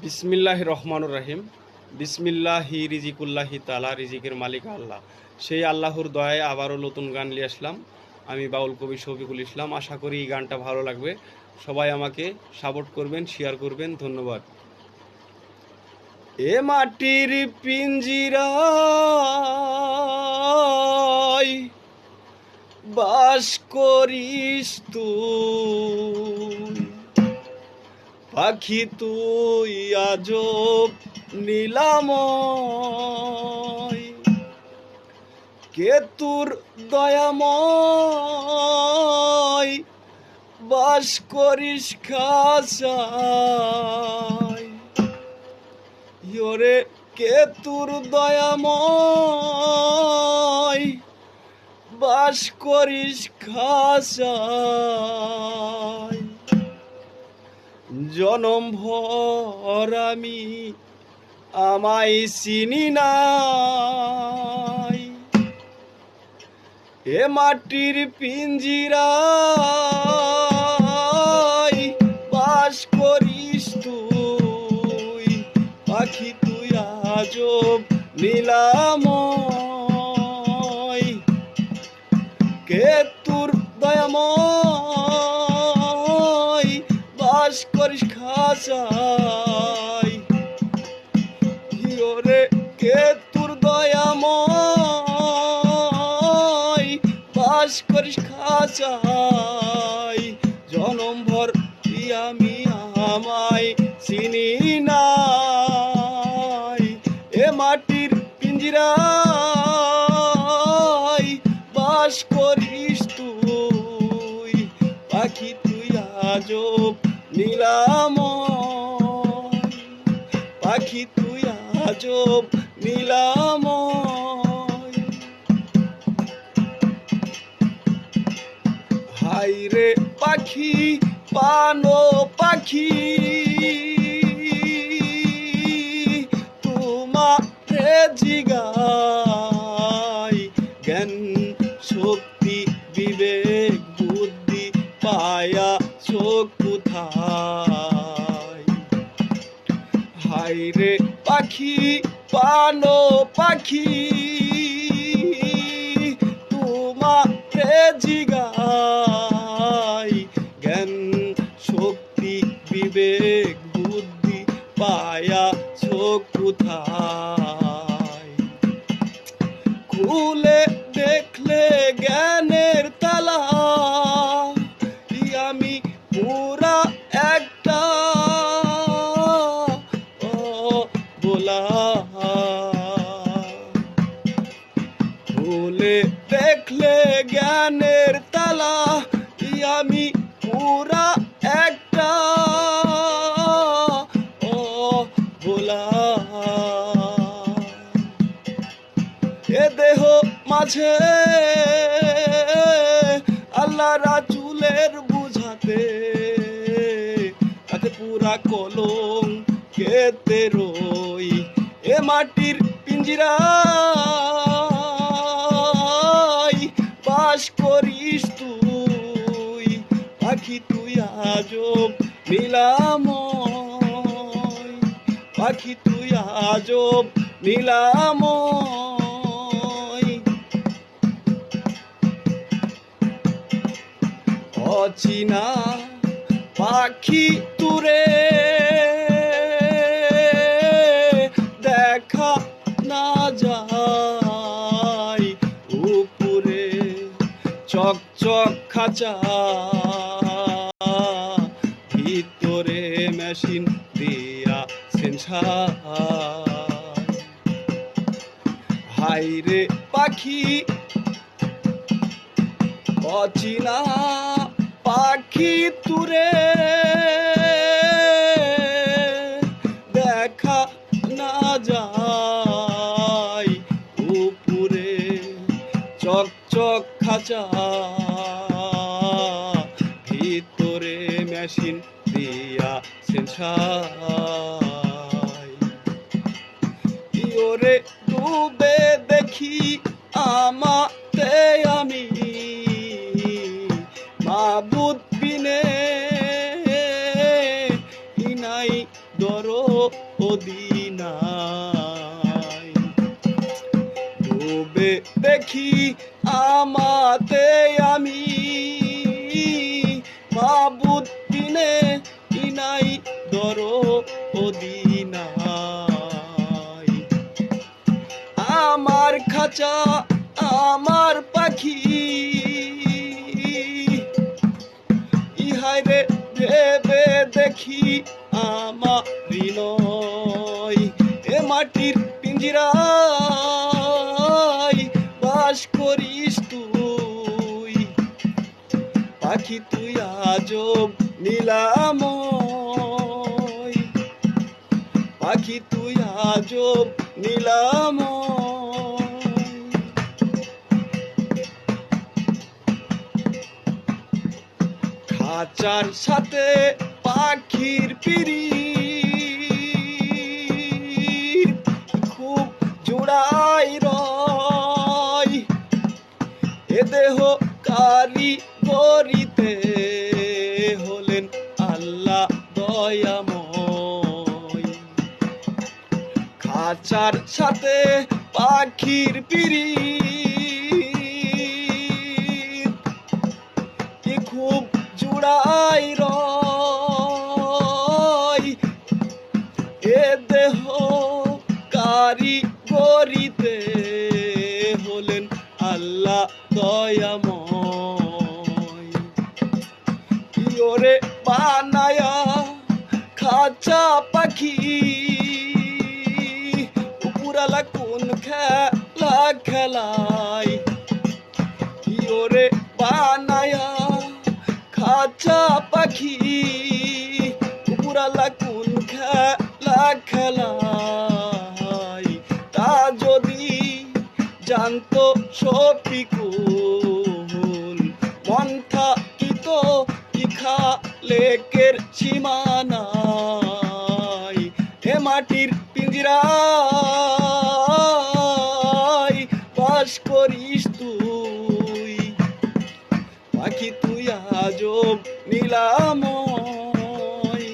বিসমিল্লাহির রহমানুর রহিম। বিসমিল্লাহি রিজিকুল্লাহি তালা, রিজিকের মালিক আল্লাহ। সেই আল্লাহর দয়ায় আবারও নতুন গান নিয়ে আসলাম। আমি বাউল কবি শফিকুল ইসলাম। আশা করি এই গানটা ভালো লাগবে। সবাই আমাকে সাপোর্ট করবেন, শেয়ার করবেন। ধন্যবাদ। এ মাটির পিঞ্জিরায় বাস করিস তুই, পাখি তুই আজব নীলাময়। কে তোর দয়াময়, বাস করিস খাসায়। ইয়োরে কে তোর দয়াময়, বাস করিস খাসায়। জনম ভর আমি আমায় চিনি নাই, এ মাটির পিঞ্জিরায় বাস করিস তুই, পাখি তুই আজব নীলাময়। কে তোর দয়াময়, বাস করিস খাসায়। হিওরে কে তোর দয়াময়, বাস করিস খাসায়। জনম ভর আমি আমায় চিনি নাই, এ মাটির পিঞ্জিরায় বাস করিস তুই, পাখি তুই আজব নীলাময়। পাখি তুই আজব নীলাময়। হাই রে পাখি পানো পাখি, তোমারে জিগাই জ্ঞান শক্তি বিবেক বুদ্ধি পায়া চোখ কোথায়। হাই রে পাখি পানো পাখি, তোমারে জিগাই জ্ঞান শক্তি বিবেক বুদ্ধি পায়া চোখ কোথায়। খুলে দেখলে জ্ঞানের তালা, আমি পুরা একটা বলা। খুলে দেখলে জ্ঞানের তালা, আমি পুরা একটা বলা। এ দেহ মাঝে আল্লাহ রাজুলের বুঝাতে, তাতে পুরা কলম কেতে রই। এ মাটির পিঞ্জিরায় বাস করিস তুই, পাখি তুই আজব নীলাময়। পাখি তুই আজব নীলাময়। অচিনা পাখি তুরে দেখা না যায়, উপরে চকচক খাঁচা, ভিতরে মেশিন দিয়া সেন্সার। হাই রে পাখি অচিনা পাখি তুরে দেখা না যায়, উপরে চকচক খাঁচা, ভিতরে মেশিন দিয়া সেন্সার। ইয়োরে ডুবে দেখি আমাতে আমি, মাবুদ বিনে নাই দরদি নাই। ডুবে দেখি আমাতে আমি, মাবুদ বিনে ইনাই দরদি নাই। আমার খাঁচা আমার পাখি, ইহাই রে ভেবে দেখি আমারই নয়। এ মাটির পিঞ্জিরায় বাস করিস তুই, পাখি তুই আজব নীলাময়, পাখি তুই আজব নীলাময়। খাঁচার সাথে পাখির পিরিত খুব জোড়াই রয়। এ দেহ কারিগরিতে হলেন আল্লাহ দয়াময়। খাঁচার সাথে পাখির পিরিত খুব জুড়াই রয়। এ দেহ কারিগরিতে হলেন আল্লাহ দয়াময়। ইয়োরে বানায়া খাঁচা পাখি, উপরালা কোন খেলা খেলায়। ইয়োরে বানায়া খাঁচা পাখি, উপরালা কোন খেলা খেলায়। তা যদি জানতো শফিকুল, মন থাকিত ইখালেকের সীমানায়। এ মাটির পিঞ্জিরায় বাস করিস তুই, পাখি তুই আজব নীলাময়,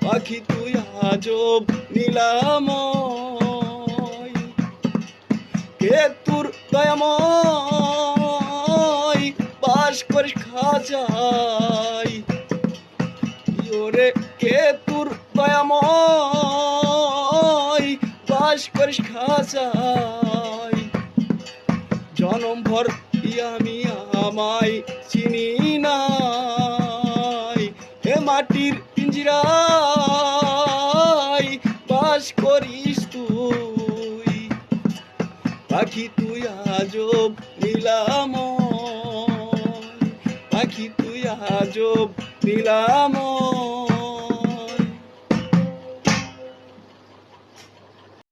পাখি তুই আজব নীলাময়। কে তোর দয়াময় বাস করিস খাঁচায়। ওরে কে তোর দয়াময় বাস করিস খাঁচায়। জনম ভর আমি আমায় চিনি নাই। এ মাটির পিঞ্জিরায় বাস করিস তুই, পাখি তুই আজব নীলাময়, পাখি তুই আজব নীলাময়।